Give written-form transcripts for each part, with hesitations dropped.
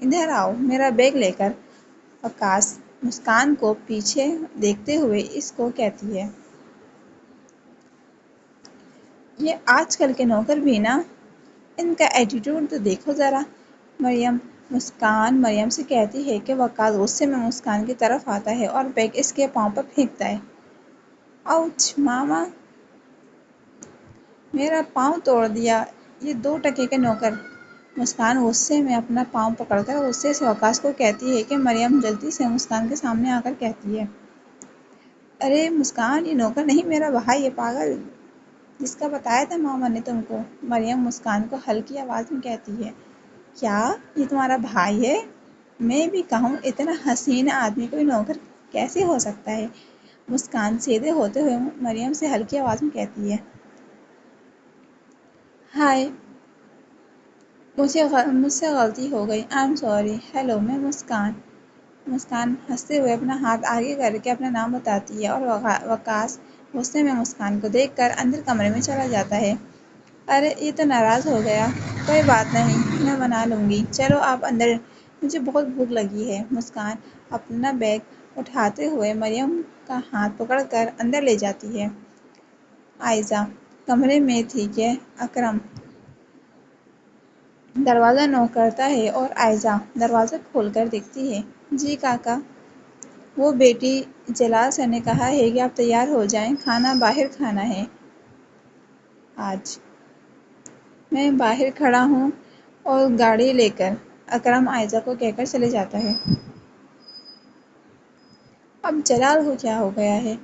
ادھر آؤ میرا بیگ لے کر۔ وقاص مسکان کو پیچھے دیکھتے ہوئے اس کو کہتی ہے، یہ آج کل کے نوکر بھی نا، ان کا ایٹیٹیوڈ تو دیکھو ذرا۔ مسکان مریم سے کہتی ہے کہ وقاص غصے میں مسکان کی طرف آتا ہے اور بیگ اس کے پاؤں پر پھینکتا ہے۔ آؤچ ماما، میرا پاؤں توڑ دیا یہ 2 ٹکے کے نوکر۔ مسکان غصے میں اپنا پاؤں پکڑ کر غصے سے وقاص کو کہتی ہے کہ مریم جلدی سے مسکان کے سامنے آ کر کہتی ہے، ارے مسکان، یہ نوکر نہیں میرا بھائی ہے پاگل، جس کا بتایا تھا ماما نے تم کو۔ مریم مسکان کو ہلکی آواز میں کہتی ہے، کیا یہ تمہارا بھائی ہے؟ میں بھی کہوں اتنا حسین آدمی کوئی نوکر کیسے ہو سکتا ہے؟ مسکان سیدھے ہوتے ہوئے مریم سے ہلکی آواز میں کہتی ہے، ہائے، مجھ سے غلطی ہو گئی، آئی ایم سوری۔ ہیلو، میں مسکان۔ مسکان ہنستے ہوئے اپنا ہاتھ آگے کر کے اپنا نام بتاتی ہے اور وقاص غصے میں مسکان کو دیکھ کر اندر کمرے میں چلا جاتا ہے۔ ارے یہ تو ناراض ہو گیا، کوئی بات نہیں، میں بنا لوں گی، چلو آپ اندر، مجھے بہت بھوک لگی ہے۔ مسکان اپنا بیگ اٹھاتے ہوئے مریم کا ہاتھ پکڑ کر اندر لے جاتی ہے۔ عائزہ کمرے میں تھی کہ اکرم دروازہ نوک کرتا ہے اور عائزہ دروازہ کھول کر دیکھتی ہے، جی کاکا۔ وہ بیٹی، جلال سر نے کہا ہے کہ آپ تیار ہو جائیں، کھانا باہر کھانا ہے آج۔ میں باہر کھڑا ہوں اور گاڑی لے کر، اکرم عائزہ کو کہہ کر چلے جاتا ہے۔ اب جلال کو کیا ہو گیا ہے؟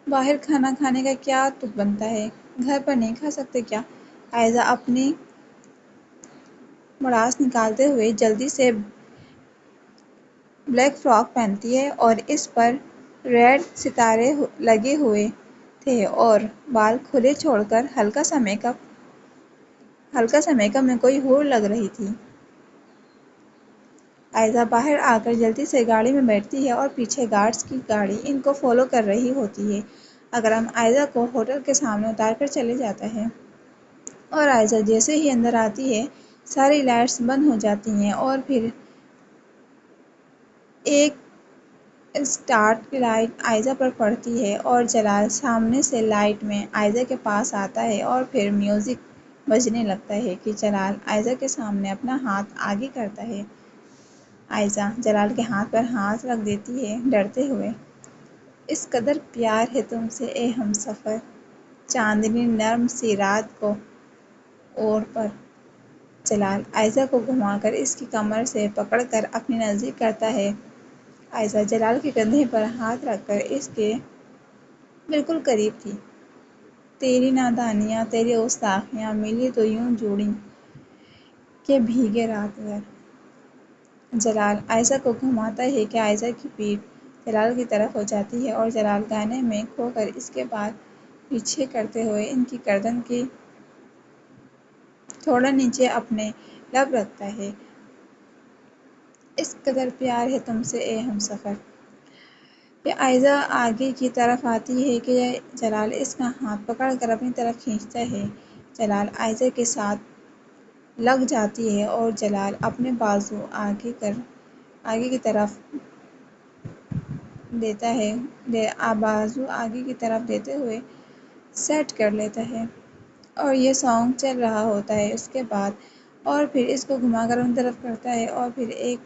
باہر کھانا کھانے کا کیا تک بنتا ہے؟ گھر پر نہیں کھا سکتے کیا؟ عائزہ اپنی بڑاس نکالتے ہوئے جلدی سے بلیک فراک پہنتی ہے اور اس پر ریڈ ستارے لگے ہوئے تھے اور بال کھلے چھوڑ کر ہلکا سا میک اپ میں کوئی ہور لگ رہی تھی۔ عائزہ باہر آ کر جلدی سے گاڑی میں بیٹھتی ہے اور پیچھے گارڈز کی گاڑی ان کو فالو کر رہی ہوتی ہے۔ اکرم عائزہ کو ہوٹل کے سامنے اتار کر چلے جاتا ہے اور عائزہ جیسے ہی اندر آتی ہے ساری لائٹس بند ہو جاتی ہیں اور پھر ایک اسٹارٹ کی لائٹ عائزہ پر پڑتی ہے اور جلال سامنے سے لائٹ میں عائزہ کے پاس آتا ہے اور پھر میوزک بجنے لگتا ہے کہ جلال عائزہ کے سامنے اپنا ہاتھ آگے کرتا ہے۔ عائزہ جلال کے ہاتھ پر ہاتھ رکھ دیتی ہے ڈرتے ہوئے، اس قدر پیار ہے تم سے اے ہمسفر، چاندنی نرم سی رات کو اوڑ پر۔ جلال عائزہ کو گھما کر اس کی کمر سے پکڑ کر اپنے نزدیک کرتا ہے۔ عائزہ جلال کے کندھے پر ہاتھ رکھ کر اس کے بالکل قریب تھی۔ تیری نادانیاں، تیری گستاخیاں ملی تو یوں جوڑیں کہ بھیگے رات بھر۔ جلال عائزہ کو گھماتا ہے کہ عائزہ کی پیٹھ جلال کی طرف ہو جاتی ہے اور جلال گانے میں کھو کر اس کے بال پیچھے کرتے ہوئے ان کی گردن کی تھوڑا نیچے اپنے لب رکھتا ہے، اس قدر پیار ہے تم سے اے ہمسفر۔ پھر عائزہ آگے کی طرف آتی ہے کہ جلال اس کا ہاتھ پکڑ کر اپنی طرف کھینچتا ہے۔ جلال عائزہ کے ساتھ لگ جاتی ہے اور جلال اپنے بازو آگے کی طرف دیتا ہے، بازو آگے کی طرف دیتے ہوئے سیٹ کر لیتا ہے اور یہ سانگ چل رہا ہوتا ہے اس کے بعد، اور پھر اس کو گھما کر ان طرف کرتا ہے اور پھر ایک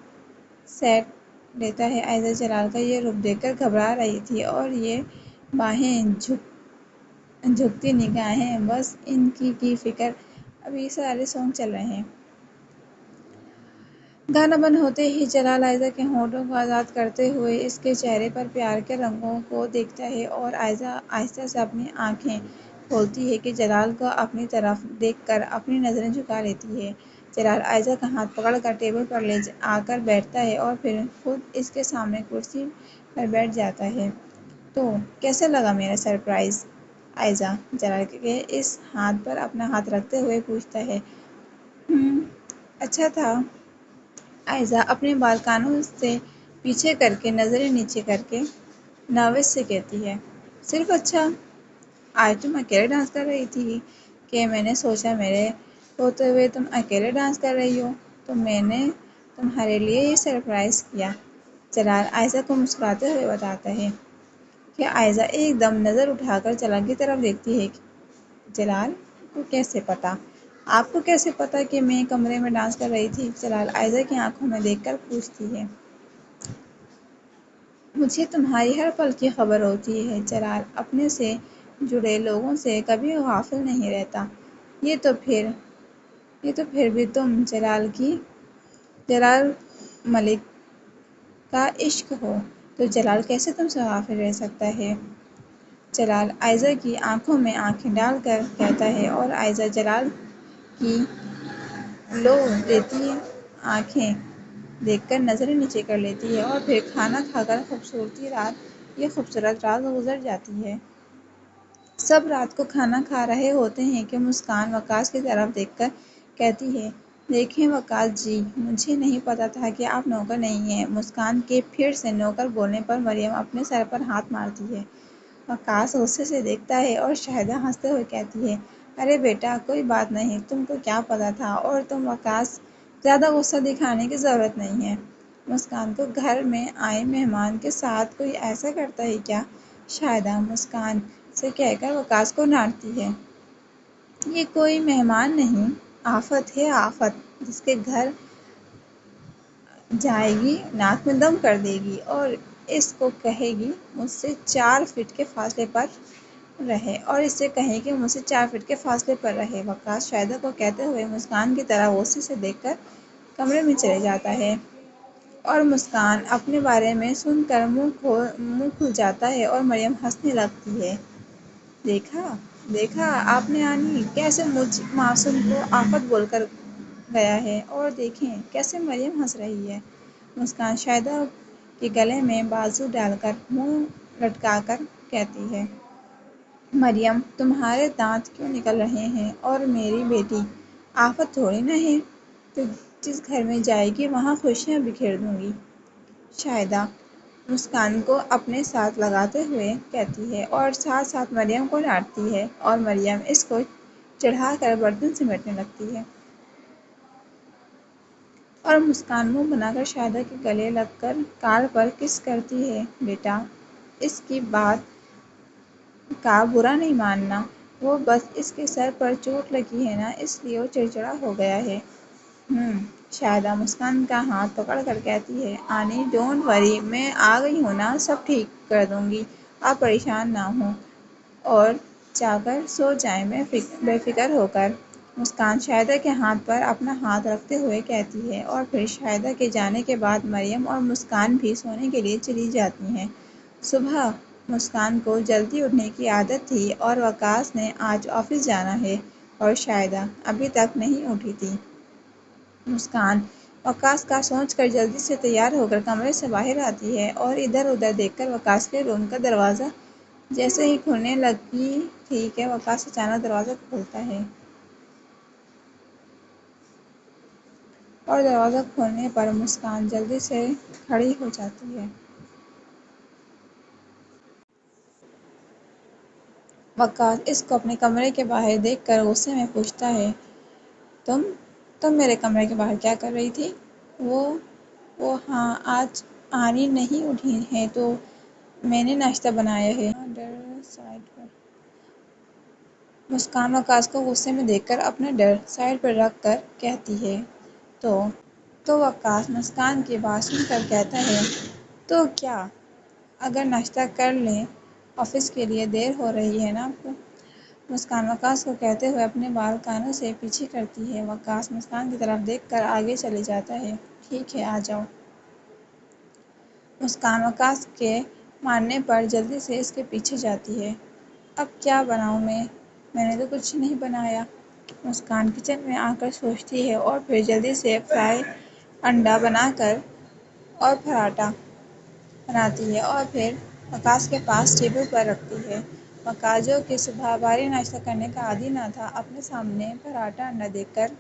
سیٹ لیتا ہے۔ عائزہ جلال کا یہ رخ دیکھ کر گھبرا رہی تھی اور یہ باہیں جھکتی نگاہیں بس ان کی فکر، اب یہ سارے سانگ چل رہے ہیں۔ گانا بند ہوتے ہی جلال عائزہ کے ہونٹوں کو آزاد کرتے ہوئے اس کے چہرے پر پیار کے رنگوں کو دیکھتا ہے اور عائزہ آہستہ سے اپنی آنکھیں کھولتی ہے کہ جلال کو اپنی طرف دیکھ کر اپنی نظریں جھکا لیتی ہے۔ جلال عائزہ کا ہاتھ پکڑ کر ٹیبل پر لے آ کر بیٹھتا ہے اور پھر خود اس کے سامنے کرسی پر بیٹھ جاتا ہے۔ تو کیسا لگا میرا سرپرائز؟ عائزہ جلال کے اس ہاتھ پر اپنا ہاتھ رکھتے ہوئے پوچھتا ہے۔ اچھا تھا۔ عائزہ اپنے بال کانوں سے پیچھے کر کے نظریں نیچے کر کے نروس سے کہتی ہے، صرف اچھا؟ آج تم اکیلے ڈانس کر رہی تھی کہ میں نے سوچا میرے ہوتے ہوئے تم اکیلے ڈانس کر رہی ہو تو میں نے تمہارے لیے یہ سرپرائز کیا، جلال عائزہ کو مسکراتے ہوئے بتاتا ہے کہ عائزہ ایک دم نظر اٹھا کر جلال کی طرف دیکھتی ہے۔ جلال کو کیسے پتا؟ آپ کو کیسے پتا کہ میں کمرے میں ڈانس کر رہی تھی؟ جلال عائزہ کی آنکھوں میں دیکھ کر پوچھتی ہے۔ مجھے تمہاری ہر پل کی خبر ہوتی ہے۔ جلال اپنے سے جڑے لوگوں سے کبھی غافل نہیں رہتا۔ یہ تو پھر بھی تم جلال ملک کا عشق ہو تو جلال کیسے تم سے غافل رہ سکتا ہے؟ جلال عائزہ کی آنکھوں میں آنکھیں ڈال کر کہتا ہے اور عائزہ جلال کی لو لیتی آنکھیں دیکھ کر نظریں نیچے کر لیتی ہے اور پھر کھانا کھا کر یہ خوبصورت رات گزر جاتی ہے۔ سب رات کو کھانا کھا رہے ہوتے ہیں کہ مسکان وقاص کی طرف دیکھ کر کہتی ہے، دیکھیں وقاص جی، مجھے نہیں پتا تھا کہ آپ نوکر نہیں ہیں۔ مسکان کے پھر سے نوکر بولنے پر مریم اپنے سر پر ہاتھ مارتی ہے۔ وقاص غصے سے دیکھتا ہے اور شاہدہ ہنستے ہوئے کہتی ہے، ارے بیٹا کوئی بات نہیں، تم کو کیا پتا تھا؟ اور تم وقاص زیادہ غصہ دکھانے کی ضرورت نہیں ہے۔ مسکان کو گھر میں آئے مہمان کے ساتھ کوئی ایسا کرتا ہے کیا؟ شاہدہ مسکان سے کہہ کر وقاص کو ڈانٹتی ہے۔ یہ کوئی مہمان نہیں، آفت ہے آفت، جس کے گھر جائے گی ناک میں دم کر دے گی اور اس کو کہے گی مجھ سے 4 فٹ کے فاصلے پر رہے اور اس سے کہے کہ مجھ سے 4 فٹ کے فاصلے پر رہے۔ وقاص شاہدہ کو کہتے ہوئے مسکان کی طرح غصے سے دیکھ کر کمرے میں چلے جاتا ہے اور مسکان اپنے بارے میں سن کر منہ کھل جاتا ہے اور مریم ہنسنے لگتی ہے۔ دیکھا آپ نے آنی کیسے مجھ معصوم کو آفت بول کر گیا ہے، اور دیکھیں کیسے مریم ہنس رہی ہے۔ مسکان شاہدہ کے گلے میں بازو ڈال کر منہ لٹکا کر کہتی ہے، مریم تمہارے دانت کیوں نکل رہے ہیں؟ اور میری بیٹی آفت تھوڑی نہ ہے، تو جس گھر میں جائے گی وہاں خوشیاں بکھیر دوں گی۔ شاہدہ مسکان کو اپنے ساتھ لگاتے ہوئے کہتی ہے اور ساتھ ساتھ مریم کو ڈانٹتی ہے اور مریم اس کو چڑھا کر برتن سمیٹنے لگتی ہے اور مسکان منہ بنا کر شاہدہ کے گلے لگ کر گال پر کس کرتی ہے۔ بیٹا اس کی بات کا برا نہیں ماننا، وہ بس اس کے سر پر چوٹ لگی ہے نا، اس لیے وہ چڑچڑا ہو گیا ہے۔ شاہدہ مسکان کا ہاتھ پکڑ کر کہتی ہے، آنی ڈونٹ وری، میں آ گئی ہوں نا، سب ٹھیک کر دوں گی، آپ پریشان نہ ہوں اور جا کر سو جائیں بے فکر ہو کر۔ مسکان شاہدہ کے ہاتھ پر اپنا ہاتھ رکھتے ہوئے کہتی ہے اور پھر شاہدہ کے جانے کے بعد مریم اور مسکان بھی سونے کے لیے چلی جاتی ہیں۔ صبح مسکان کو جلدی اٹھنے کی عادت تھی اور وقاص نے آج آفس جانا ہے اور شاہدہ ابھی تک نہیں اٹھی تھی۔ مسکان وقاص کا سوچ کر جلدی سے تیار ہو کر کمرے سے باہر آتی ہے اور ادھر ادھر دیکھ کر وقاص کے روم کا دروازہ جیسے ہی کھلنے لگی تھی کہ وقاص اچانک دروازہ کھولتا ہے اور دروازہ کھولنے پر مسکان جلدی سے کھڑی ہو جاتی ہے۔ وقاص اس کو اپنے کمرے کے باہر دیکھ کر غصے میں پوچھتا ہے، تم میرے کمرے کے باہر کیا کر رہی تھی؟ وہ ہاں، آج آنی نہیں اٹھی ہے تو میں نے ناشتہ بنایا ہے۔ مسکان وقاص کو غصے میں دیکھ کر اپنا ڈر سائیڈ پر رکھ کر کہتی ہے، تو وقاص مسکان کی بات سن کر کہتا ہے، تو کیا اگر ناشتہ کر لیں، آفس کے لیے دیر ہو رہی ہے نا آپ کو؟ مسکان وقاص کو کہتے ہوئے اپنے بال کانوں سے پیچھے کرتی ہے۔ وقاص مسکان کی طرف دیکھ کر آگے چلے جاتا ہے، ٹھیک ہے آ جاؤ۔ مسکان وقاص کے ماننے پر جلدی سے اس کے پیچھے جاتی ہے۔ اب کیا بناؤں میں نے تو کچھ نہیں بنایا، مسکان کچن میں آ کر سوچتی ہے اور پھر جلدی سے فرائی انڈا بنا کر اور پراٹھا بناتی ہے اور پھر وقاص کے پاس ٹیبل پر رکھتی ہے۔ وقاص جو کہ صبح بھاری ناشتہ کرنے کا عادی نہ تھا، اپنے سامنے پراٹھا انڈا دیکھ کر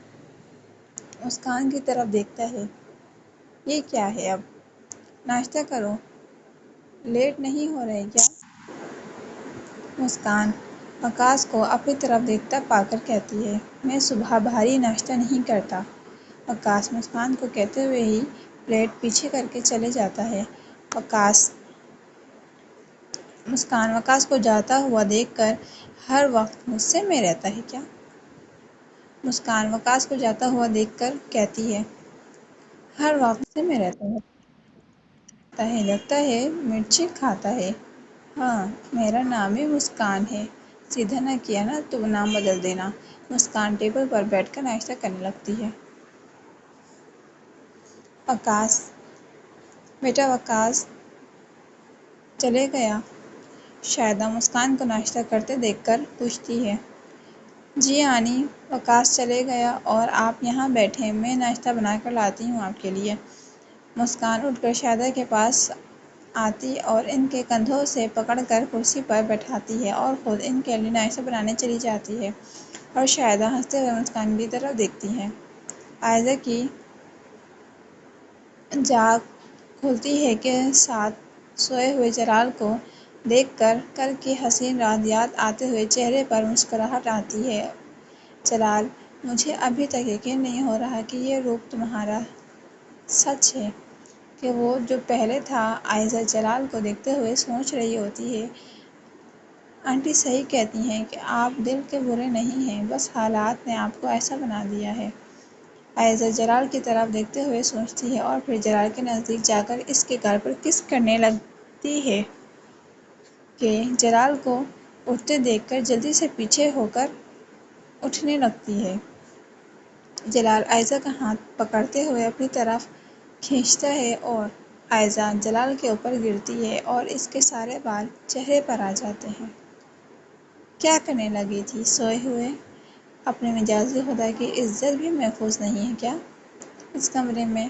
مسکان کی طرف دیکھتا ہے، یہ کیا ہے؟ اب ناشتہ کرو، لیٹ نہیں ہو رہے کیا؟ مسکان وقاص کو اپنی طرف دیکھتا پا کر کہتی ہے، میں صبح بھاری ناشتہ نہیں کرتا، وقاص مسکان کو کہتے ہوئے ہی پلیٹ پیچھے کر کے چلے جاتا ہے۔ مسکان وقاص کو جاتا ہوا دیکھ کر ہر وقت غصے میں رہتا ہے کیا؟ مسکان وقاص کو جاتا ہوا دیکھ کر کہتی ہے، ہر وقت غصے میں رہتا ہے، لگتا ہے مرچی کھاتا ہے۔ ہاں، میرا نام ہی مسکان ہے، سیدھا نہ کیا نا تو نام بدل دینا۔ مسکان ٹیبل پر بیٹھ کر ناشتہ کرنے لگتی ہے۔ بیٹا وقاص چلے گیا؟ شاہدہ مسکان کو ناشتہ کرتے دیکھ کر پوچھتی ہے۔ جی آنی، وقاص چلے گیا اور آپ یہاں بیٹھیں، میں ناشتہ بنا کر لاتی ہوں آپ کے لیے۔ مسکان اٹھ کر شاہدہ کے پاس آتی اور ان کے کندھوں سے پکڑ کر کرسی پر بٹھاتی ہے اور خود ان کے لیے ناشتہ بنانے چلی جاتی ہے اور شاہدہ ہنستے ہوئے مسکان کی طرف دیکھتی ہے۔ عائزہ کی جاگ کھلتی ہے کہ ساتھ سوئے ہوئے جلال کو دیکھ کر کل کی حسین رات یاد آتے ہوئے چہرے پر مسکراہٹ آتی ہے۔ جلال، مجھے ابھی تک یقین نہیں ہو رہا کہ یہ روپ تمہارا سچ ہے، کہ وہ جو پہلے تھا۔ عائزہ جلال کو دیکھتے ہوئے سوچ رہی ہوتی ہے، آنٹی صحیح کہتی ہیں کہ آپ دل کے برے نہیں ہیں، بس حالات نے آپ کو ایسا بنا دیا ہے۔ عائزہ جلال کی طرف دیکھتے ہوئے سوچتی ہے اور پھر جلال کے نزدیک جا کر اس کے گال پر کس کرنے لگتی ہے کہ جلال کو اٹھتے دیکھ کر جلدی سے پیچھے ہو کر اٹھنے لگتی ہے۔ جلال عائزہ کا ہاتھ پکڑتے ہوئے اپنی طرف کھینچتا ہے اور عائزہ جلال کے اوپر گرتی ہے اور اس کے سارے بال چہرے پر آ جاتے ہیں۔ کیا کرنے لگی تھی سوئے ہوئے؟ اپنے مجازی خدا کی عزت بھی محفوظ نہیں ہے کیا؟ اس کمرے میں